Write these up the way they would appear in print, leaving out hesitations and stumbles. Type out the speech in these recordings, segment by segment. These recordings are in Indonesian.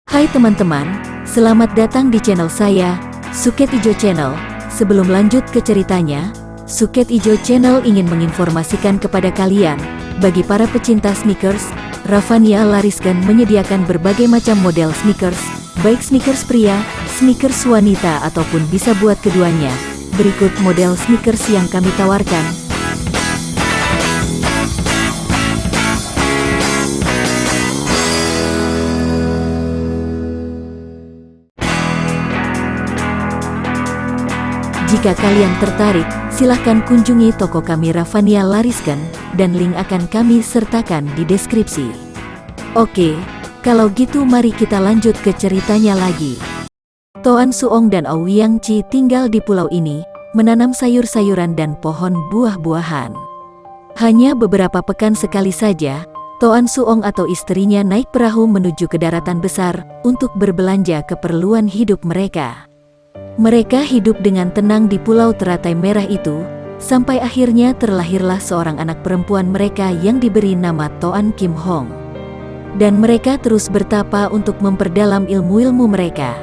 Hai teman-teman, selamat datang di channel saya, Suket Ijo Channel. Sebelum lanjut ke ceritanya, Suket Ijo Channel ingin menginformasikan kepada kalian, bagi para pecinta sneakers, Raffania Lariskan menyediakan berbagai macam model sneakers, baik sneakers pria, sneakers wanita ataupun bisa buat keduanya. Berikut model sneakers yang kami tawarkan. Jika kalian tertarik, silahkan kunjungi toko kami Raffania Lariskan, dan link akan kami sertakan di deskripsi. Oke, kalau gitu mari kita lanjut ke ceritanya lagi. Toan Suong dan Ouyang Chi tinggal di pulau ini, menanam sayur-sayuran dan pohon buah-buahan. Hanya beberapa pekan sekali saja, Toan Suong atau istrinya naik perahu menuju ke daratan besar, untuk berbelanja keperluan hidup mereka. Mereka hidup dengan tenang di pulau teratai merah itu, sampai akhirnya terlahirlah seorang anak perempuan mereka yang diberi nama Toan Kim Hong. Dan mereka terus bertapa untuk memperdalam ilmu-ilmu mereka.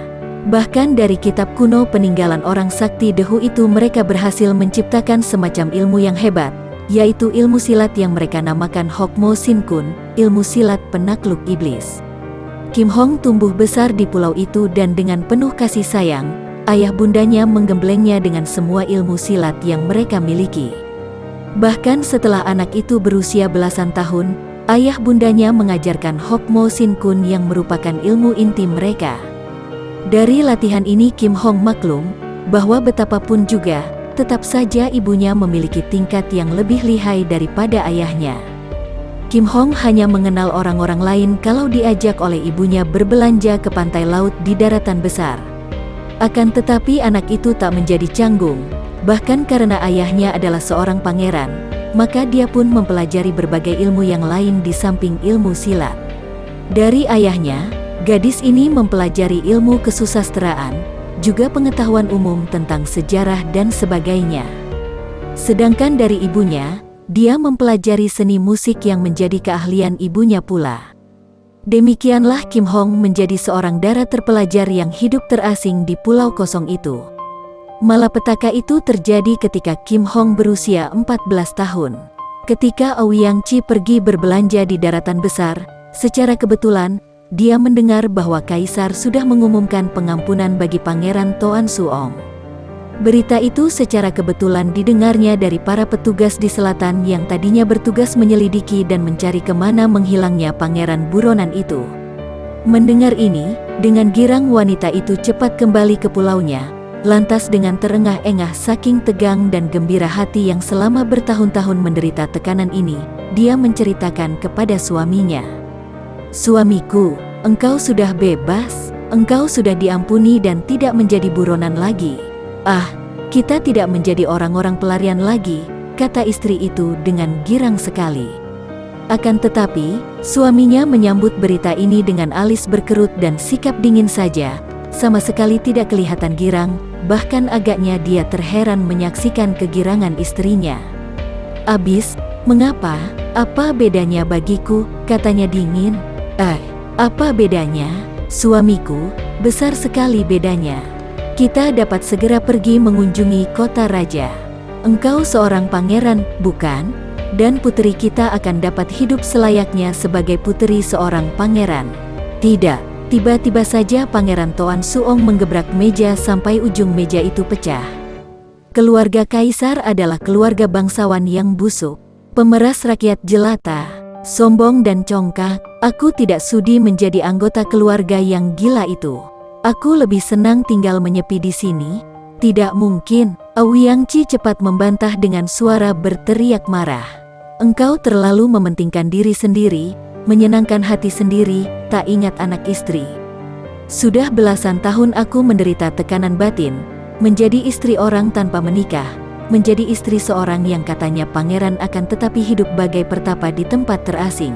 Bahkan dari kitab kuno peninggalan orang sakti Dehu itu mereka berhasil menciptakan semacam ilmu yang hebat, yaitu ilmu silat yang mereka namakan Hokmo Sin Kun, ilmu silat penakluk iblis. Kim Hong tumbuh besar di pulau itu dan dengan penuh kasih sayang, ayah bundanya menggemblengnya dengan semua ilmu silat yang mereka miliki. Bahkan setelah anak itu berusia belasan tahun, ayah bundanya mengajarkan Hokmo Sin Kun yang merupakan ilmu inti mereka. Dari latihan ini Kim Hong maklum, bahwa betapapun juga, tetap saja ibunya memiliki tingkat yang lebih lihai daripada ayahnya. Kim Hong hanya mengenal orang-orang lain kalau diajak oleh ibunya berbelanja ke pantai laut di daratan besar. Akan tetapi anak itu tak menjadi canggung, bahkan karena ayahnya adalah seorang pangeran, maka dia pun mempelajari berbagai ilmu yang lain di samping ilmu silat. Dari ayahnya, gadis ini mempelajari ilmu kesusastraan, juga pengetahuan umum tentang sejarah dan sebagainya. Sedangkan dari ibunya, dia mempelajari seni musik yang menjadi keahlian ibunya pula. Demikianlah Kim Hong menjadi seorang dara terpelajar yang hidup terasing di pulau kosong itu. Malapetaka itu terjadi ketika Kim Hong berusia 14 tahun. Ketika Ouyang Chi pergi berbelanja di daratan besar, secara kebetulan, dia mendengar bahwa Kaisar sudah mengumumkan pengampunan bagi Pangeran Toan Suong. Berita itu secara kebetulan didengarnya dari para petugas di selatan yang tadinya bertugas menyelidiki dan mencari kemana menghilangnya pangeran buronan itu. Mendengar ini, dengan girang wanita itu cepat kembali ke pulaunya, lantas dengan terengah-engah saking tegang dan gembira hati yang selama bertahun-tahun menderita tekanan ini, dia menceritakan kepada suaminya. "Suamiku, engkau sudah bebas, engkau sudah diampuni dan tidak menjadi buronan lagi. Ah, kita tidak menjadi orang-orang pelarian lagi," kata istri itu dengan girang sekali. Akan tetapi, suaminya menyambut berita ini dengan alis berkerut dan sikap dingin saja, sama sekali tidak kelihatan girang, bahkan agaknya dia terheran menyaksikan kegirangan istrinya. "Abis, mengapa? Apa bedanya bagiku?" katanya dingin. Apa bedanya, suamiku? Besar sekali bedanya. Kita dapat segera pergi mengunjungi kota raja. Engkau seorang pangeran, bukan? Dan puteri kita akan dapat hidup selayaknya sebagai puteri seorang pangeran. Tidak, tiba-tiba saja Pangeran Toan Suong menggebrak meja sampai ujung meja itu pecah. Keluarga Kaisar adalah keluarga bangsawan yang busuk, pemeras rakyat jelata, sombong dan congkak. Aku tidak sudi menjadi anggota keluarga yang gila itu. Aku lebih senang tinggal menyepi di sini." "Tidak mungkin," Ouyang Chi cepat membantah dengan suara berteriak marah. "Engkau terlalu mementingkan diri sendiri, menyenangkan hati sendiri, tak ingat anak istri. Sudah belasan tahun aku menderita tekanan batin, menjadi istri orang tanpa menikah, menjadi istri seorang yang katanya pangeran akan tetapi hidup bagai pertapa di tempat terasing.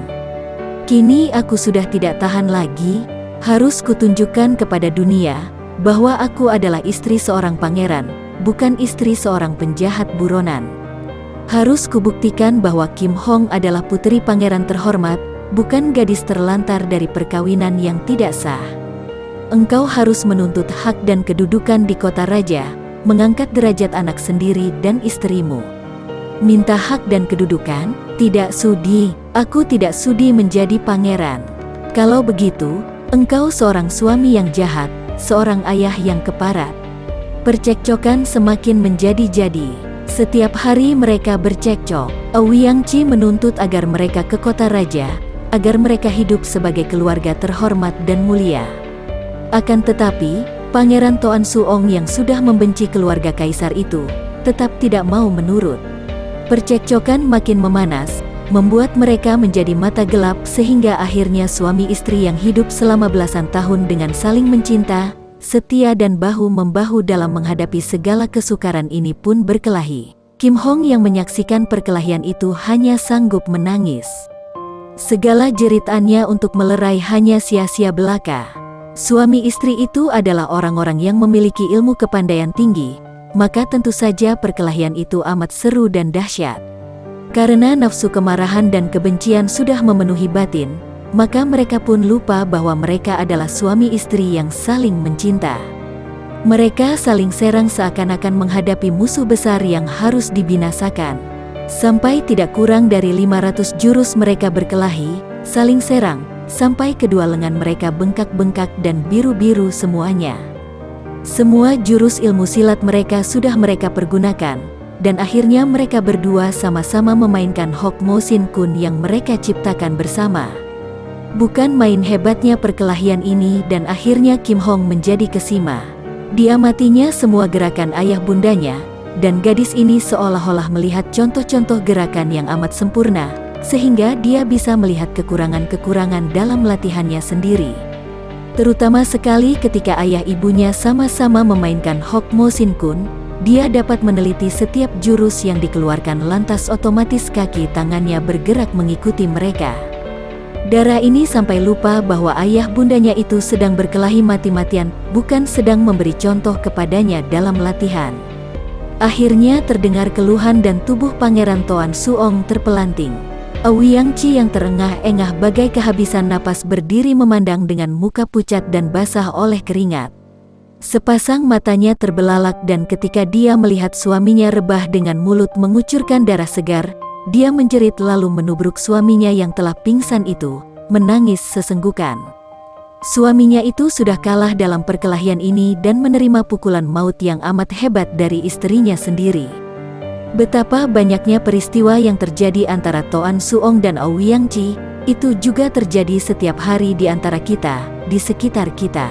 Kini aku sudah tidak tahan lagi. Harus kutunjukkan kepada dunia bahwa aku adalah istri seorang pangeran, bukan istri seorang penjahat buronan. Harus kubuktikan bahwa Kim Hong adalah puteri pangeran terhormat, bukan gadis terlantar dari perkawinan yang tidak sah." engkau harus menuntut hak dan kedudukan di kota raja, mengangkat derajat anak sendiri dan istrimu. Minta hak dan kedudukan? Tidak sudi, aku tidak sudi menjadi pangeran. Kalau begitu, engkau seorang suami yang jahat, seorang ayah yang keparat. Percekcokan semakin menjadi-jadi. Setiap hari mereka bercekcok. Ouyang Chi menuntut agar mereka ke kota raja, agar mereka hidup sebagai keluarga terhormat dan mulia. Akan tetapi, Pangeran Toan Suong yang sudah membenci keluarga kaisar itu, tetap tidak mau menurut. Percekcokan makin memanas, membuat mereka menjadi mata gelap sehingga akhirnya suami istri yang hidup selama belasan tahun dengan saling mencinta, setia dan bahu-membahu dalam menghadapi segala kesukaran ini pun berkelahi. Kim Hong yang menyaksikan perkelahian itu hanya sanggup menangis. Segala jeritannya untuk melerai hanya sia-sia belaka. Suami istri itu adalah orang-orang yang memiliki ilmu kepandaian tinggi, maka tentu saja perkelahian itu amat seru dan dahsyat. Karena nafsu kemarahan dan kebencian sudah memenuhi batin, maka mereka pun lupa bahwa mereka adalah suami istri yang saling mencinta. Mereka saling serang seakan-akan menghadapi musuh besar yang harus dibinasakan. Sampai tidak kurang dari 500 jurus mereka berkelahi, saling serang, sampai kedua lengan mereka bengkak-bengkak dan biru-biru semuanya. Semua jurus ilmu silat mereka sudah mereka pergunakan, dan akhirnya mereka berdua sama-sama memainkan Hok Mo Sin Kun yang mereka ciptakan bersama. Bukan main hebatnya perkelahian ini dan akhirnya Kim Hong menjadi kesima. Diamatinya semua gerakan ayah bundanya, dan gadis ini seolah-olah melihat contoh-contoh gerakan yang amat sempurna, sehingga dia bisa melihat kekurangan-kekurangan dalam latihannya sendiri. Terutama sekali ketika ayah ibunya sama-sama memainkan Hok Mo Sin Kun, dia dapat meneliti setiap jurus yang dikeluarkan lantas otomatis kaki tangannya bergerak mengikuti mereka. Dara ini sampai lupa bahwa ayah bundanya itu sedang berkelahi mati-matian, bukan sedang memberi contoh kepadanya dalam latihan. Akhirnya terdengar keluhan dan tubuh Pangeran Toan Suong terpelanting. Ouyang Chi yang terengah-engah bagai kehabisan napas berdiri memandang dengan muka pucat dan basah oleh keringat. Sepasang matanya terbelalak dan ketika dia melihat suaminya rebah dengan mulut mengucurkan darah segar, dia menjerit lalu menubruk suaminya yang telah pingsan itu, menangis sesenggukan. Suaminya itu sudah kalah dalam perkelahian ini dan menerima pukulan maut yang amat hebat dari istrinya sendiri. Betapa banyaknya peristiwa yang terjadi antara Toan Suong dan Ouyang Chi, itu juga terjadi setiap hari di antara kita, di sekitar kita.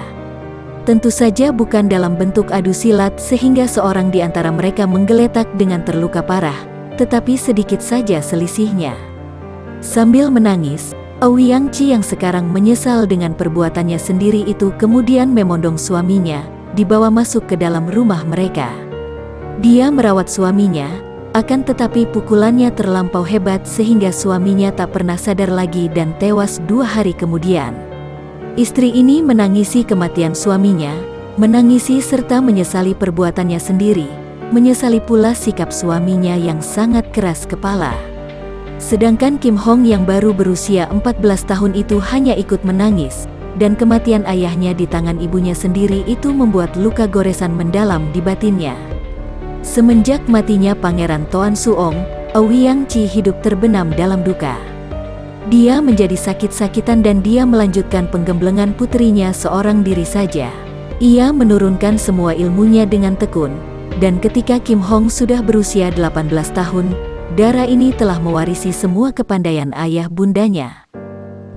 Tentu saja bukan dalam bentuk adu silat sehingga seorang di antara mereka menggeletak dengan terluka parah, tetapi sedikit saja selisihnya. Sambil menangis, Ouyang Chi yang sekarang menyesal dengan perbuatannya sendiri itu kemudian memondong suaminya, dibawa masuk ke dalam rumah mereka. Dia merawat suaminya, akan tetapi pukulannya terlampau hebat sehingga suaminya tak pernah sadar lagi dan tewas 2 hari kemudian. Istri ini menangisi kematian suaminya, menangisi serta menyesali perbuatannya sendiri, menyesali pula sikap suaminya yang sangat keras kepala. Sedangkan Kim Hong yang baru berusia 14 tahun itu hanya ikut menangis, dan kematian ayahnya di tangan ibunya sendiri itu membuat luka goresan mendalam di batinnya. Semenjak matinya Pangeran Toan Suong, Ouyang Chi hidup terbenam dalam duka. Dia menjadi sakit-sakitan dan dia melanjutkan penggemblengan putrinya seorang diri saja. Ia menurunkan semua ilmunya dengan tekun, dan ketika Kim Hong sudah berusia 18 tahun, Dara ini telah mewarisi semua kepandaian ayah bundanya.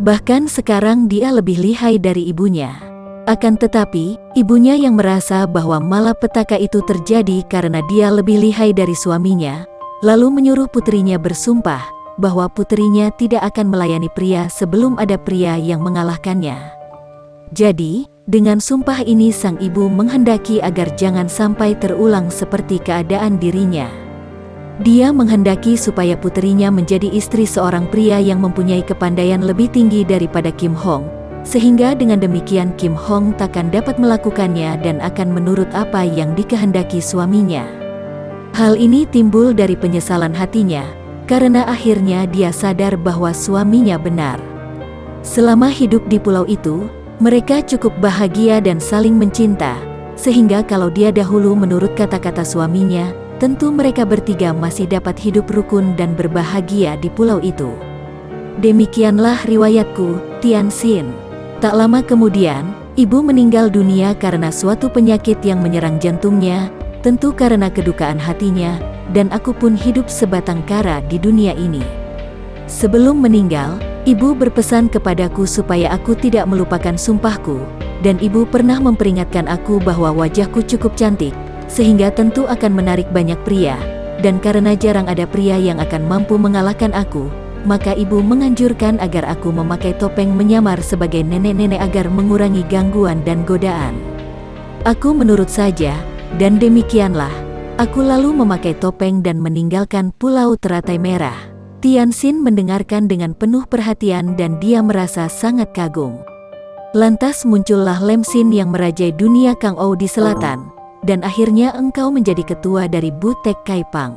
Bahkan sekarang dia lebih lihai dari ibunya. Akan tetapi, ibunya yang merasa bahwa malapetaka itu terjadi karena dia lebih lihai dari suaminya, lalu menyuruh putrinya bersumpah bahwa putrinya tidak akan melayani pria sebelum ada pria yang mengalahkannya. Jadi, dengan sumpah ini sang ibu menghendaki agar jangan sampai terulang seperti keadaan dirinya. Dia menghendaki supaya putrinya menjadi istri seorang pria yang mempunyai kepandaian lebih tinggi daripada Kim Hong, sehingga dengan demikian Kim Hong takkan dapat melakukannya dan akan menurut apa yang dikehendaki suaminya. Hal ini timbul dari penyesalan hatinya, karena akhirnya dia sadar bahwa suaminya benar. Selama hidup di pulau itu, Mereka cukup bahagia dan saling mencinta, sehingga kalau dia dahulu menurut kata-kata suaminya, tentu mereka bertiga masih dapat hidup rukun dan berbahagia di pulau itu. Demikianlah riwayatku, Tianxin. Tak lama kemudian, ibu meninggal dunia karena suatu penyakit yang menyerang jantungnya, tentu karena kedukaan hatinya, dan aku pun hidup sebatang kara di dunia ini. Sebelum meninggal, ibu berpesan kepadaku supaya aku tidak melupakan sumpahku, dan ibu pernah memperingatkan aku bahwa wajahku cukup cantik, sehingga tentu akan menarik banyak pria, dan karena jarang ada pria yang akan mampu mengalahkan aku, maka ibu menganjurkan agar aku memakai topeng menyamar sebagai nenek-nenek agar mengurangi gangguan dan godaan. Aku menurut saja, dan demikianlah, aku lalu memakai topeng dan meninggalkan pulau teratai merah. Tianxin mendengarkan dengan penuh perhatian dan dia merasa sangat kagum. Lantas muncullah Lam Xin yang merajai dunia Kang Ou di selatan, dan akhirnya engkau menjadi ketua dari Butek Kaipang.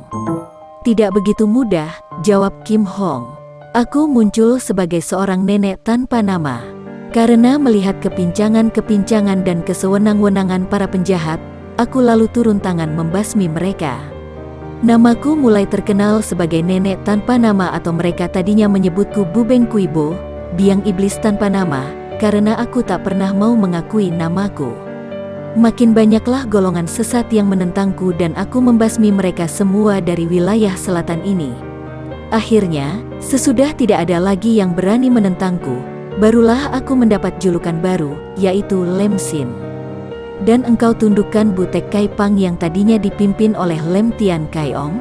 Tidak begitu mudah, jawab Kim Hong. Aku muncul sebagai seorang nenek tanpa nama. Karena melihat kepincangan-kepincangan dan kesewenang-wenangan para penjahat, aku lalu turun tangan membasmi mereka. Namaku mulai terkenal sebagai nenek tanpa nama atau mereka tadinya menyebutku Bubeng Kuibo, biang iblis tanpa nama, karena aku tak pernah mau mengakui namaku. Makin banyaklah golongan sesat yang menentangku dan aku membasmi mereka semua dari wilayah selatan ini. Akhirnya, sesudah tidak ada lagi yang berani menentangku, barulah aku mendapat julukan baru, yaitu Lam Xin. Dan engkau tundukkan Butek Kaipang yang tadinya dipimpin oleh Lem Tian Kaiong?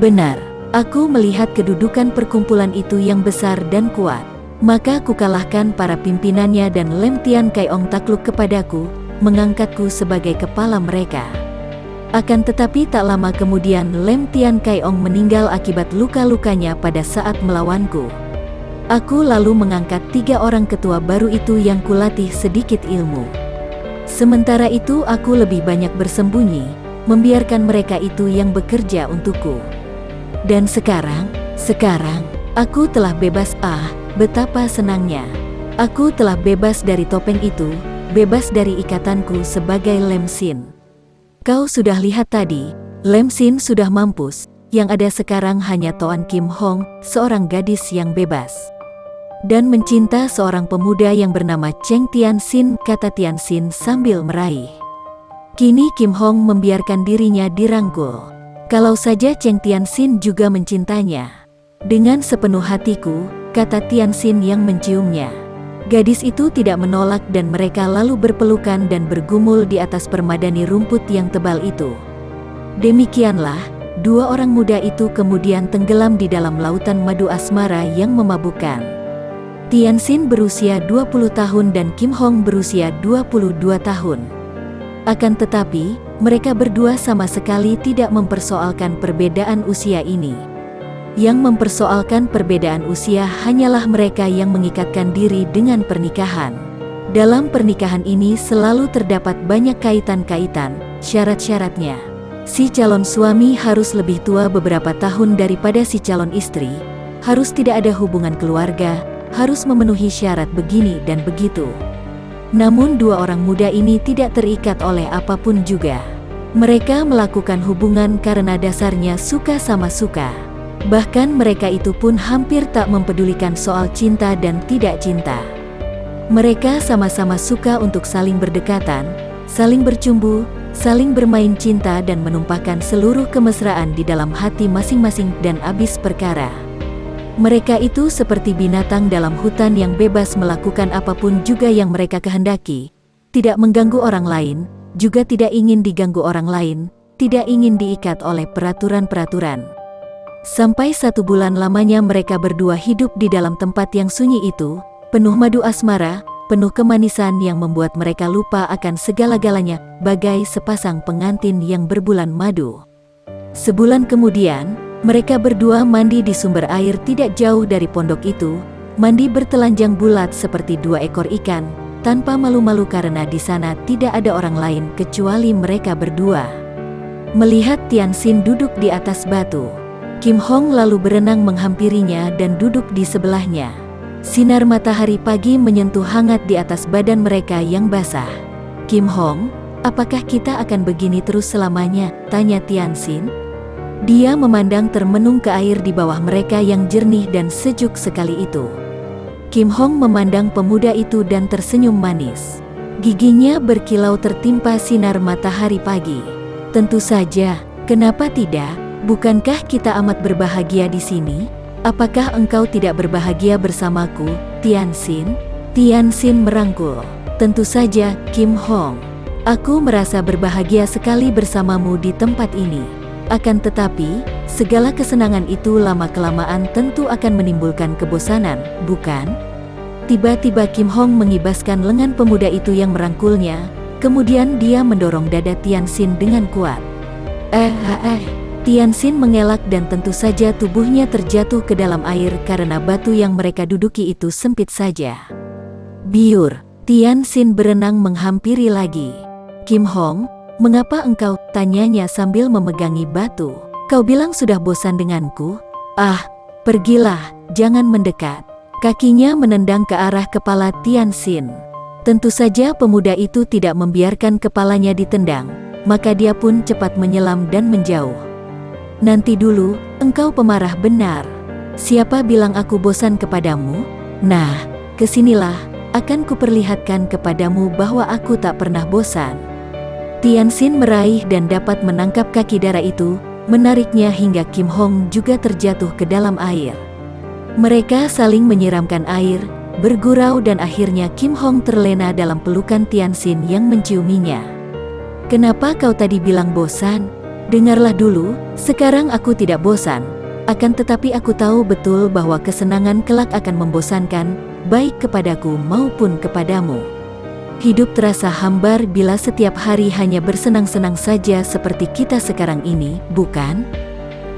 Benar, aku melihat kedudukan perkumpulan itu yang besar dan kuat. Maka kukalahkan para pimpinannya dan Lem Tian Kaiong takluk kepadaku, mengangkatku sebagai kepala mereka. Akan tetapi tak lama kemudian Lem Tian Kaiong meninggal akibat luka-lukanya pada saat melawanku. Aku lalu mengangkat 3 orang ketua baru itu yang kulatih sedikit ilmu. Sementara itu aku lebih banyak bersembunyi, membiarkan mereka itu yang bekerja untukku. Dan sekarang, aku telah bebas. Betapa senangnya. Aku telah bebas dari topeng itu, bebas dari ikatanku sebagai Lam Xin. Kau sudah lihat tadi, Lam Xin sudah mampus, yang ada sekarang hanya Toan Kim Hong, seorang gadis yang bebas. Dan mencinta seorang pemuda yang bernama Cheng Tianxin, kata Tianxin sambil meraih. Kini Kim Hong membiarkan dirinya dirangkul. Kalau saja Cheng Tianxin juga mencintanya. Dengan sepenuh hatiku, kata Tianxin yang menciumnya. Gadis itu tidak menolak dan mereka lalu berpelukan dan bergumul di atas permadani rumput yang tebal itu. Demikianlah, 2 orang muda itu kemudian tenggelam di dalam lautan madu asmara yang memabukkan. Tianxin berusia 20 tahun dan Kim Hong berusia 22 tahun. Akan tetapi, mereka berdua sama sekali tidak mempersoalkan perbedaan usia ini. Yang mempersoalkan perbedaan usia hanyalah mereka yang mengikatkan diri dengan pernikahan. Dalam pernikahan ini selalu terdapat banyak kaitan-kaitan, syarat-syaratnya. Si calon suami harus lebih tua beberapa tahun daripada si calon istri, harus tidak ada hubungan keluarga, harus memenuhi syarat begini dan begitu. Namun 2 orang muda ini tidak terikat oleh apapun juga. Mereka melakukan hubungan karena dasarnya suka sama suka. Bahkan mereka itu pun hampir tak mempedulikan soal cinta dan tidak cinta. Mereka sama-sama suka untuk saling berdekatan, saling bercumbu, saling bermain cinta dan menumpahkan seluruh kemesraan di dalam hati masing-masing dan habis perkara. Mereka itu seperti binatang dalam hutan yang bebas melakukan apapun juga yang mereka kehendaki, tidak mengganggu orang lain, juga tidak ingin diganggu orang lain, tidak ingin diikat oleh peraturan-peraturan. Sampai 1 bulan lamanya mereka berdua hidup di dalam tempat yang sunyi itu, penuh madu asmara, penuh kemanisan yang membuat mereka lupa akan segala-galanya, bagai sepasang pengantin yang berbulan madu. Sebulan kemudian, mereka berdua mandi di sumber air tidak jauh dari pondok itu, mandi bertelanjang bulat seperti 2 ekor ikan, tanpa malu-malu karena di sana tidak ada orang lain kecuali mereka berdua. Melihat Tianxin duduk di atas batu, Kim Hong lalu berenang menghampirinya dan duduk di sebelahnya. Sinar matahari pagi menyentuh hangat di atas badan mereka yang basah. "Kim Hong, apakah kita akan begini terus selamanya?" tanya Tianxin. Dia memandang termenung ke air di bawah mereka yang jernih dan sejuk sekali itu. Kim Hong memandang pemuda itu dan tersenyum manis. Giginya berkilau tertimpa sinar matahari pagi. "Tentu saja, kenapa tidak? Bukankah kita amat berbahagia di sini? Apakah engkau tidak berbahagia bersamaku, Tianxin?" Tianxin merangkul. "Tentu saja, Kim Hong. Aku merasa berbahagia sekali bersamamu di tempat ini. Akan tetapi, segala kesenangan itu lama-kelamaan tentu akan menimbulkan kebosanan, bukan?" Tiba-tiba Kim Hong mengibaskan lengan pemuda itu yang merangkulnya, kemudian dia mendorong dada Tianxin dengan kuat. Tianxin mengelak dan tentu saja tubuhnya terjatuh ke dalam air karena batu yang mereka duduki itu sempit saja. "Biur." Tianxin berenang menghampiri lagi. "Kim Hong, mengapa engkau?" tanyanya sambil memegangi batu. "Kau bilang sudah bosan denganku? Ah, pergilah, jangan mendekat." Kakinya menendang ke arah kepala Tianxin. Tentu saja pemuda itu tidak membiarkan kepalanya ditendang, maka dia pun cepat menyelam dan menjauh. "Nanti dulu, engkau pemarah benar. Siapa bilang aku bosan kepadamu? Nah, kesinilah, akan kuperlihatkan kepadamu bahwa aku tak pernah bosan." Tianxin meraih dan dapat menangkap kaki dara itu, menariknya hingga Kim Hong juga terjatuh ke dalam air. Mereka saling menyiramkan air, bergurau dan akhirnya Kim Hong terlena dalam pelukan Tianxin yang menciuminya. "Kenapa kau tadi bilang bosan? Dengarlah dulu, sekarang aku tidak bosan. Akan tetapi aku tahu betul bahwa kesenangan kelak akan membosankan, baik kepadaku maupun kepadamu. Hidup terasa hambar bila setiap hari hanya bersenang-senang saja seperti kita sekarang ini, bukan?"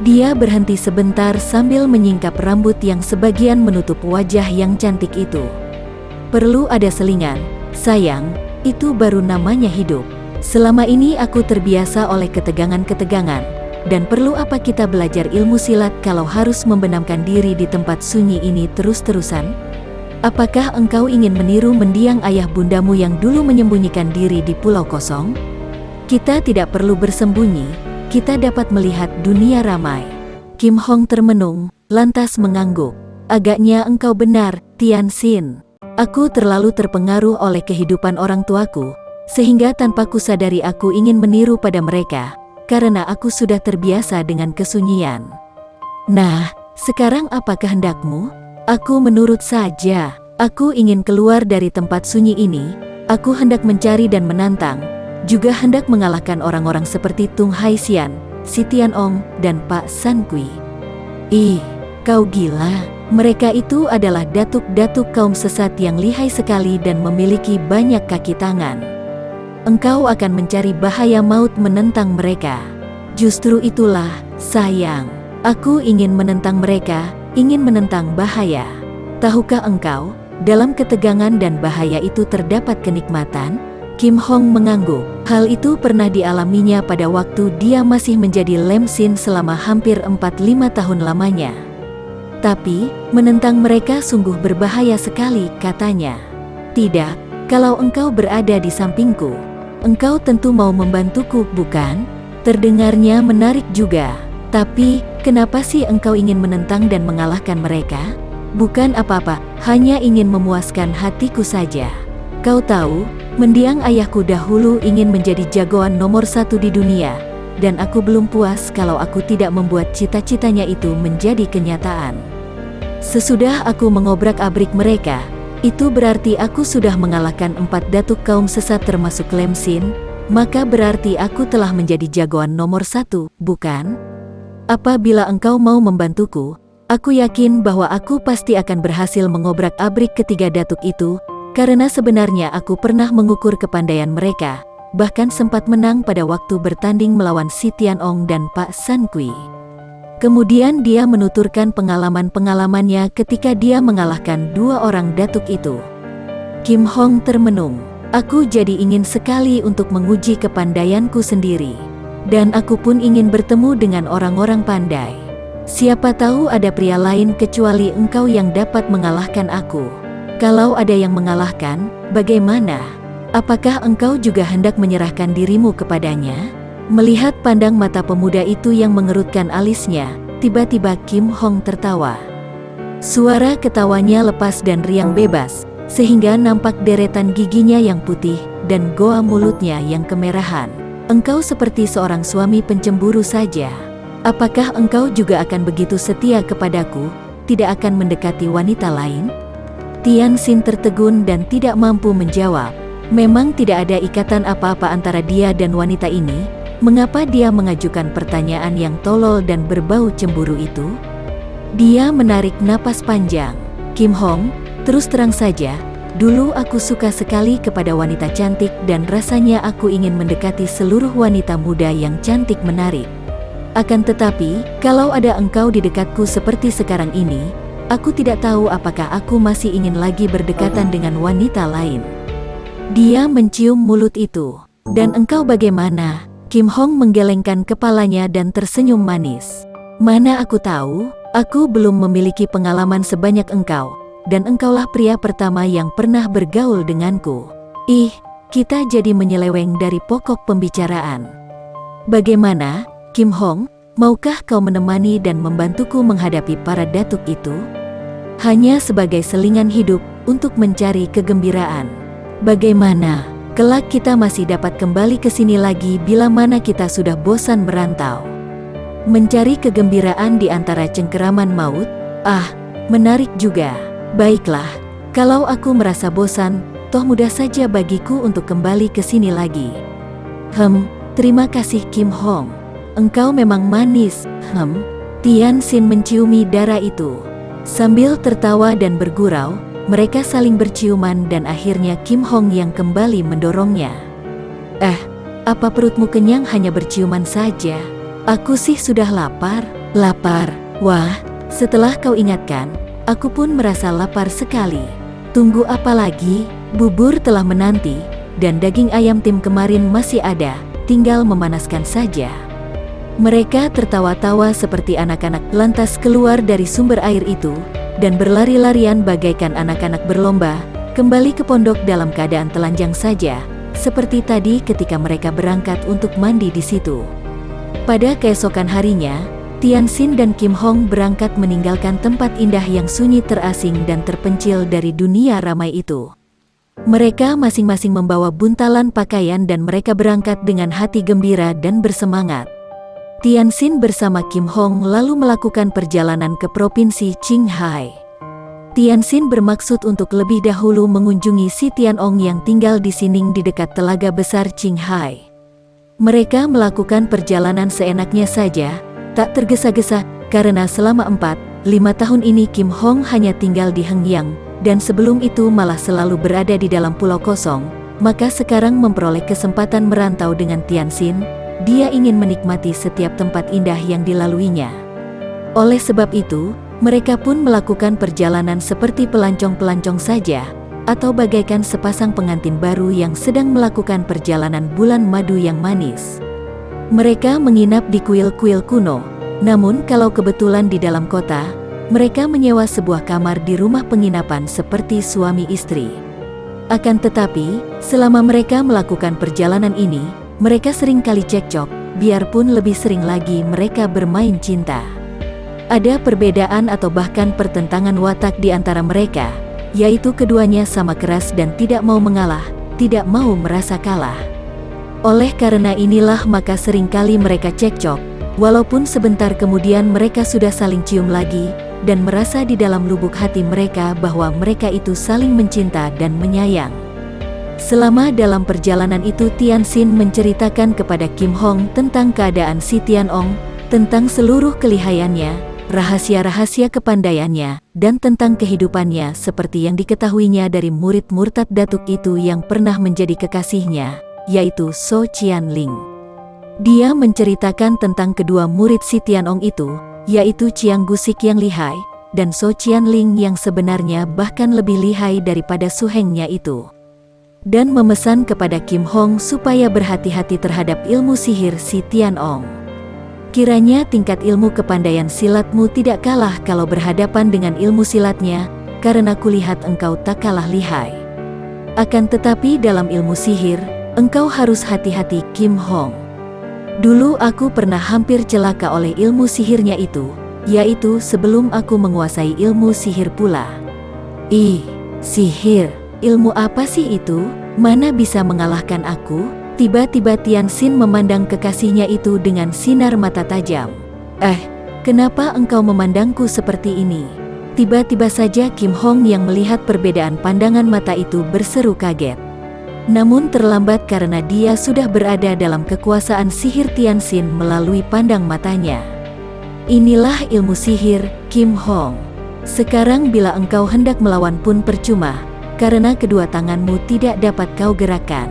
Dia berhenti sebentar sambil menyingkap rambut yang sebagian menutup wajah yang cantik itu. "Perlu ada selingan, sayang, itu baru namanya hidup. Selama ini aku terbiasa oleh ketegangan-ketegangan, dan perlu apa kita belajar ilmu silat kalau harus membenamkan diri di tempat sunyi ini terus-terusan? Apakah engkau ingin meniru mendiang ayah bundamu yang dulu menyembunyikan diri di pulau kosong? Kita tidak perlu bersembunyi. Kita dapat melihat dunia ramai." Kim Hong termenung, lantas mengangguk. "Agaknya engkau benar, Tianxin. Aku terlalu terpengaruh oleh kehidupan orang tuaku, sehingga tanpa kusadari aku ingin meniru pada mereka, karena aku sudah terbiasa dengan kesunyian. Nah, sekarang apa kehendakmu?" "Aku menurut saja. Aku ingin keluar dari tempat sunyi ini. Aku hendak mencari dan menantang, juga hendak mengalahkan orang-orang seperti Tung Haixian, Si Tianong, dan Pak San Kui." "Ih, kau gila. Mereka itu adalah datuk-datuk kaum sesat yang lihai sekali dan memiliki banyak kaki tangan. Engkau akan mencari bahaya maut menentang mereka." "Justru itulah, sayang. Aku ingin menentang mereka, ingin menentang bahaya. Tahukah engkau, dalam ketegangan dan bahaya itu terdapat kenikmatan?" Kim Hong mengangguk. Hal itu pernah dialaminya pada waktu dia masih menjadi Lem Sin selama hampir 4-5 tahun lamanya. "Tapi, menentang mereka sungguh berbahaya sekali," katanya. "Tidak, kalau engkau berada di sampingku, engkau tentu mau membantuku, bukan?" Terdengarnya menarik juga. "Tapi, kenapa sih engkau ingin menentang dan mengalahkan mereka?" "Bukan apa-apa, hanya ingin memuaskan hatiku saja. Kau tahu, mendiang ayahku dahulu ingin menjadi jagoan nomor 1 di dunia, dan aku belum puas kalau aku tidak membuat cita-citanya itu menjadi kenyataan. Sesudah aku mengobrak-abrik mereka, itu berarti aku sudah mengalahkan 4 datuk kaum sesat termasuk Lem Sin, maka berarti aku telah menjadi jagoan nomor 1, bukan? Apabila engkau mau membantuku, aku yakin bahwa aku pasti akan berhasil mengobrak-abrik ketiga datuk itu, karena sebenarnya aku pernah mengukur kepandaian mereka, bahkan sempat menang pada waktu bertanding melawan Si Tianong dan Pak San Kui." Kemudian dia menuturkan pengalaman-pengalamannya ketika dia mengalahkan 2 orang datuk itu. Kim Hong termenung. "Aku jadi ingin sekali untuk menguji kepandaianku sendiri. Dan aku pun ingin bertemu dengan orang-orang pandai. Siapa tahu ada pria lain kecuali engkau yang dapat mengalahkan aku. Kalau ada yang mengalahkan, bagaimana? Apakah engkau juga hendak menyerahkan dirimu kepadanya?" Melihat pandang mata pemuda itu yang mengerutkan alisnya, tiba-tiba Kim Hong tertawa. Suara ketawanya lepas dan riang bebas, sehingga nampak deretan giginya yang putih dan goa mulutnya yang kemerahan. "Engkau seperti seorang suami pencemburu saja. Apakah engkau juga akan begitu setia kepadaku, tidak akan mendekati wanita lain?" Tianxin tertegun dan tidak mampu menjawab. Memang tidak ada ikatan apa-apa antara dia dan wanita ini. Mengapa dia mengajukan pertanyaan yang tolol dan berbau cemburu itu? Dia menarik napas panjang. "Kim Hong, terus terang saja, dulu aku suka sekali kepada wanita cantik dan rasanya aku ingin mendekati seluruh wanita muda yang cantik menarik. Akan tetapi, kalau ada engkau di dekatku seperti sekarang ini, aku tidak tahu apakah aku masih ingin lagi berdekatan dengan wanita lain." Dia mencium mulut itu. "Dan engkau bagaimana?" Kim Hong menggelengkan kepalanya dan tersenyum manis. "Mana aku tahu, aku belum memiliki pengalaman sebanyak engkau, dan engkaulah pria pertama yang pernah bergaul denganku." "Ih, kita jadi menyeleweng dari pokok pembicaraan. Bagaimana, Kim Hong, maukah kau menemani dan membantuku menghadapi para datuk itu? Hanya sebagai selingan hidup, untuk mencari kegembiraan. Bagaimana? Kelak kita masih dapat kembali ke sini lagi bila mana kita sudah bosan merantau. Mencari kegembiraan di antara cengkeraman maut? Ah, menarik juga. Baiklah, kalau aku merasa bosan, toh mudah saja bagiku untuk kembali ke sini lagi." Terima kasih Kim Hong. Engkau memang manis." Tianxin menciumi darah itu. Sambil tertawa dan bergurau, mereka saling berciuman dan akhirnya Kim Hong yang kembali mendorongnya. Apa perutmu kenyang hanya berciuman saja? Aku sih sudah lapar." "Lapar? Wah, setelah kau ingatkan, aku pun merasa lapar sekali. Tunggu apa lagi? Bubur telah menanti, dan daging ayam tim kemarin masih ada, tinggal memanaskan saja." Mereka tertawa-tawa seperti anak-anak lantas keluar dari sumber air itu, dan berlari-larian bagaikan anak-anak berlomba, kembali ke pondok dalam keadaan telanjang saja, seperti tadi ketika mereka berangkat untuk mandi di situ. Pada keesokan harinya, Tianxin dan Kim Hong berangkat meninggalkan tempat indah yang sunyi terasing dan terpencil dari dunia ramai itu. Mereka masing-masing membawa buntalan pakaian dan mereka berangkat dengan hati gembira dan bersemangat. Tianxin bersama Kim Hong lalu melakukan perjalanan ke Provinsi Qinghai. Tianxin bermaksud untuk lebih dahulu mengunjungi si Tianong yang tinggal di Sining di dekat Telaga Besar Qinghai. Mereka melakukan perjalanan seenaknya saja, tak tergesa-gesa, karena selama 4-5 tahun ini Kim Hong hanya tinggal di Hengyang, dan sebelum itu malah selalu berada di dalam pulau kosong, maka sekarang memperoleh kesempatan merantau dengan Tianxin. Dia ingin menikmati setiap tempat indah yang dilaluinya. Oleh sebab itu, mereka pun melakukan perjalanan seperti pelancong-pelancong saja, atau bagaikan sepasang pengantin baru yang sedang melakukan perjalanan bulan madu yang manis. Mereka menginap di kuil-kuil kuno, namun kalau kebetulan di dalam kota, mereka menyewa sebuah kamar di rumah penginapan seperti suami istri. Akan tetapi, selama mereka melakukan perjalanan ini, mereka sering kali cekcok, biarpun lebih sering lagi mereka bermain cinta. Ada perbedaan atau bahkan pertentangan watak di antara mereka, yaitu keduanya sama keras dan tidak mau mengalah, tidak mau merasa kalah. Oleh karena inilah maka seringkali mereka cekcok, walaupun sebentar kemudian mereka sudah saling cium lagi, dan merasa di dalam lubuk hati mereka bahwa mereka itu saling mencinta dan menyayang. Selama dalam perjalanan itu Tianxin menceritakan kepada Kim Hong tentang keadaan si Tianong, tentang seluruh kelihayannya, rahasia-rahasia kepandaiannya, dan tentang kehidupannya seperti yang diketahuinya dari murid murtad datuk itu yang pernah menjadi kekasihnya, yaitu So Qianling. Dia menceritakan tentang kedua murid si Tianong itu, yaitu Chiang Gusik yang lihai, dan So Qianling yang sebenarnya bahkan lebih lihai daripada suhengnya itu. Dan memesan kepada Kim Hong supaya berhati-hati terhadap ilmu sihir si Tianong. Kiranya tingkat ilmu kepandaian silatmu tidak kalah kalau berhadapan dengan ilmu silatnya, karena kulihat engkau tak kalah lihai. Akan tetapi dalam ilmu sihir, engkau harus hati-hati, Kim Hong. Dulu aku pernah hampir celaka oleh ilmu sihirnya itu, yaitu sebelum aku menguasai ilmu sihir pula. Ih, sihir, ilmu apa sih itu? Mana bisa mengalahkan aku? Tiba-tiba Tianxin memandang kekasihnya itu dengan sinar mata tajam. Kenapa engkau memandangku seperti ini? Tiba-tiba saja Kim Hong yang melihat perbedaan pandangan mata itu berseru kaget. Namun terlambat karena dia sudah berada dalam kekuasaan sihir Tianxin melalui pandang matanya. Inilah ilmu sihir, Kim Hong. Sekarang bila engkau hendak melawan pun percuma, karena kedua tanganmu tidak dapat kau gerakkan.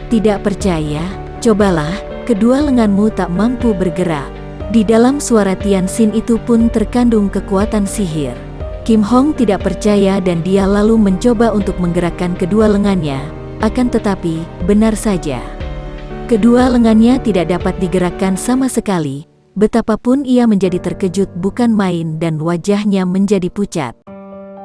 Tidak percaya? Cobalah, kedua lenganmu tak mampu bergerak. Di dalam suara Tianxin itu pun terkandung kekuatan sihir. Kim Hong tidak percaya dan dia lalu mencoba untuk menggerakkan kedua lengannya. Akan tetapi, benar saja. Kedua lengannya tidak dapat digerakkan sama sekali. Betapapun ia menjadi terkejut bukan main dan wajahnya menjadi pucat.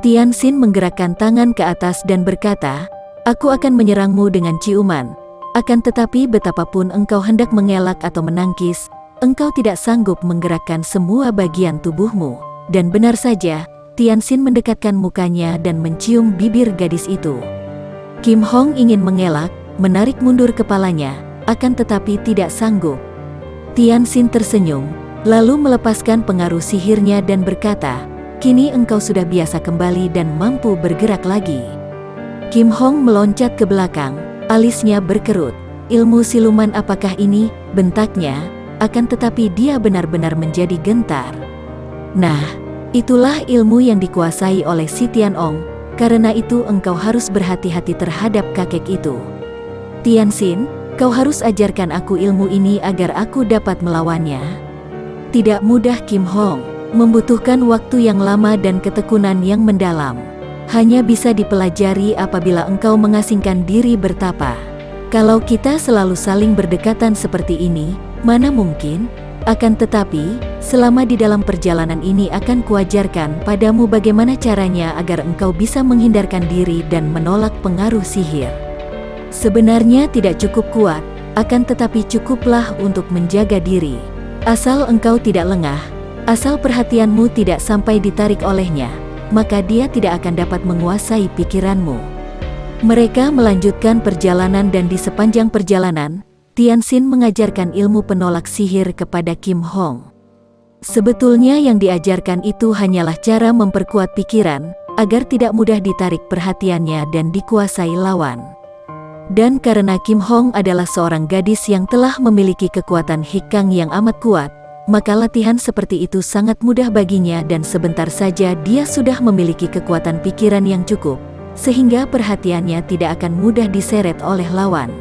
Tianxin menggerakkan tangan ke atas dan berkata, "Aku akan menyerangmu dengan ciuman. Akan tetapi betapapun engkau hendak mengelak atau menangkis, engkau tidak sanggup menggerakkan semua bagian tubuhmu." Dan benar saja, Tianxin mendekatkan mukanya dan mencium bibir gadis itu. Kim Hong ingin mengelak, menarik mundur kepalanya, akan tetapi tidak sanggup. Tianxin tersenyum, lalu melepaskan pengaruh sihirnya dan berkata, "Kini engkau sudah biasa kembali dan mampu bergerak lagi." Kim Hong meloncat ke belakang, alisnya berkerut. "Ilmu siluman apakah ini?" bentaknya, akan tetapi dia benar-benar menjadi gentar. "Nah, itulah ilmu yang dikuasai oleh si Tianong, karena itu engkau harus berhati-hati terhadap kakek itu. Tianxin, kau harus ajarkan aku ilmu ini agar aku dapat melawannya." Tidak mudah Kim Hong, membutuhkan waktu yang lama dan ketekunan yang mendalam. Hanya bisa dipelajari apabila engkau mengasingkan diri bertapa. Kalau kita selalu saling berdekatan seperti ini, mana mungkin? Akan tetapi, selama di dalam perjalanan ini akan kuajarkan padamu bagaimana caranya agar engkau bisa menghindarkan diri dan menolak pengaruh sihir. Sebenarnya tidak cukup kuat, akan tetapi cukuplah untuk menjaga diri. Asal engkau tidak lengah, asal perhatianmu tidak sampai ditarik olehnya, maka dia tidak akan dapat menguasai pikiranmu. Mereka melanjutkan perjalanan dan di sepanjang perjalanan, Tianxin mengajarkan ilmu penolak sihir kepada Kim Hong. Sebetulnya yang diajarkan itu hanyalah cara memperkuat pikiran, agar tidak mudah ditarik perhatiannya dan dikuasai lawan. Dan karena Kim Hong adalah seorang gadis yang telah memiliki kekuatan hikang yang amat kuat, maka latihan seperti itu sangat mudah baginya dan sebentar saja dia sudah memiliki kekuatan pikiran yang cukup, sehingga perhatiannya tidak akan mudah diseret oleh lawan.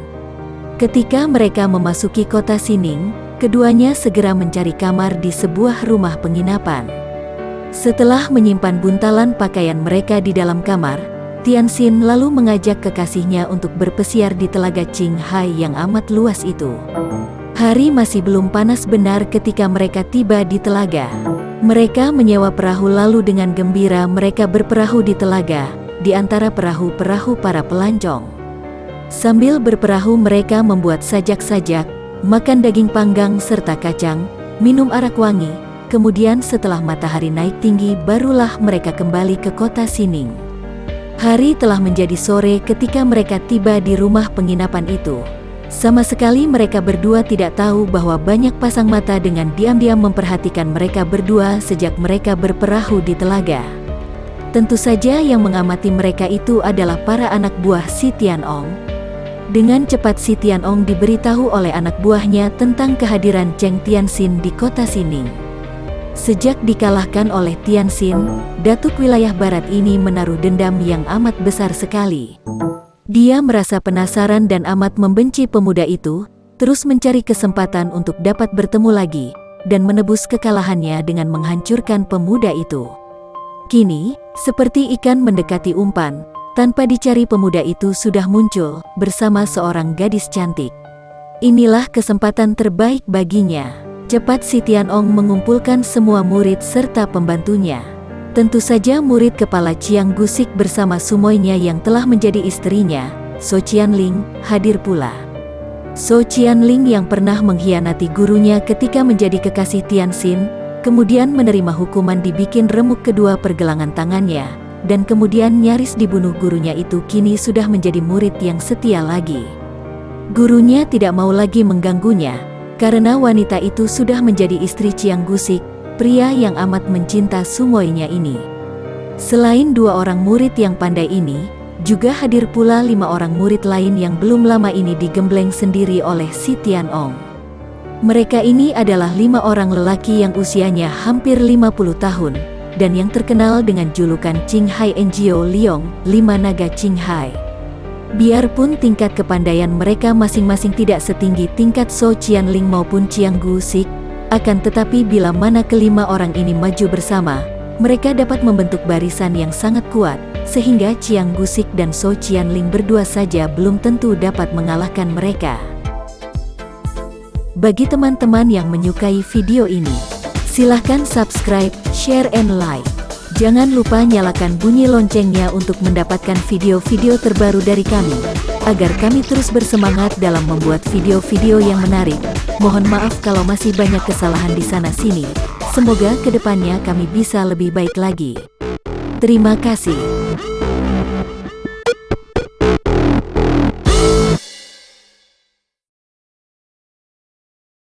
Ketika mereka memasuki kota Sining, keduanya segera mencari kamar di sebuah rumah penginapan. Setelah menyimpan buntalan pakaian mereka di dalam kamar, Tianxin lalu mengajak kekasihnya untuk berpesiar di telaga Qinghai yang amat luas itu. Hari masih belum panas benar ketika mereka tiba di telaga. Mereka menyewa perahu lalu dengan gembira mereka berperahu di telaga, di antara perahu-perahu para pelancong. Sambil berperahu mereka membuat sajak-sajak, makan daging panggang serta kacang, minum arak wangi, kemudian setelah matahari naik tinggi barulah mereka kembali ke kota Sining. Hari telah menjadi sore ketika mereka tiba di rumah penginapan itu. Sama sekali mereka berdua tidak tahu bahwa banyak pasang mata dengan diam-diam memperhatikan mereka berdua sejak mereka berperahu di telaga. Tentu saja yang mengamati mereka itu adalah para anak buah si Tianong. Dengan cepat si Tianong diberitahu oleh anak buahnya tentang kehadiran Cheng Tianxin di kota Sining. Sejak dikalahkan oleh Tianxin, datuk wilayah barat ini menaruh dendam yang amat besar sekali. Dia merasa penasaran dan amat membenci pemuda itu, terus mencari kesempatan untuk dapat bertemu lagi, dan menebus kekalahannya dengan menghancurkan pemuda itu. Kini, seperti ikan mendekati umpan, tanpa dicari pemuda itu sudah muncul, bersama seorang gadis cantik. Inilah kesempatan terbaik baginya. Cepat si Tianong mengumpulkan semua murid serta pembantunya. Tentu saja murid kepala Chiang Gusik bersama sumoinya yang telah menjadi istrinya, So Qianling, hadir pula. So Qianling yang pernah mengkhianati gurunya ketika menjadi kekasih Tianxin, kemudian menerima hukuman dibikin remuk kedua pergelangan tangannya, dan kemudian nyaris dibunuh gurunya itu kini sudah menjadi murid yang setia lagi. Gurunya tidak mau lagi mengganggunya, karena wanita itu sudah menjadi istri Chiang Gusik, pria yang amat mencinta sumoinya ini. Selain 2 orang murid yang pandai ini, juga hadir pula 5 orang murid lain yang belum lama ini digembleng sendiri oleh si Tianong. Mereka ini adalah 5 orang lelaki yang usianya hampir 50 tahun, dan yang terkenal dengan julukan Qinghai Enjio Liong, 5 naga Qinghai. Biarpun tingkat kepandaian mereka masing-masing tidak setinggi tingkat So Qianling maupun Chiang Gusik, akan tetapi bila mana kelima orang ini maju bersama, mereka dapat membentuk barisan yang sangat kuat, sehingga Chiang Gusik dan So Qianling berdua saja belum tentu dapat mengalahkan mereka. Bagi teman-teman yang menyukai video ini, silahkan subscribe, share, and like. Jangan lupa nyalakan bunyi loncengnya untuk mendapatkan video-video terbaru dari kami, agar kami terus bersemangat dalam membuat video-video yang menarik. Mohon maaf kalau masih banyak kesalahan di sana-sini. Semoga kedepannya kami bisa lebih baik lagi. Terima kasih.